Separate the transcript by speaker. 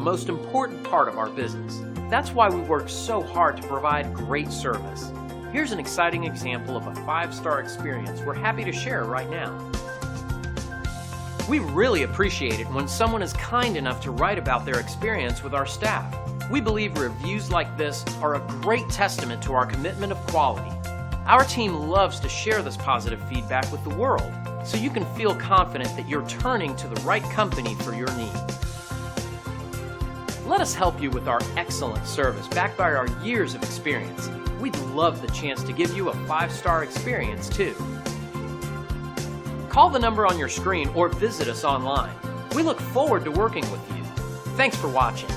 Speaker 1: most important part of our business. That's why we work so hard to provide great service. Here's an exciting example of a 5-star experience we're happy to share right now. We really appreciate it when someone is kind enough to write about their experience with our staff. We believe reviews like this are a great testament to our commitment of quality. Our team loves to share this positive feedback with the world, so you can feel confident that you're turning to the right company for your needs. Let us help you with our excellent service backed by our years of experience. We'd love the chance to give you a 5-star experience too. Call the number on your screen or visit us online. We look forward to working with you. Thanks for watching.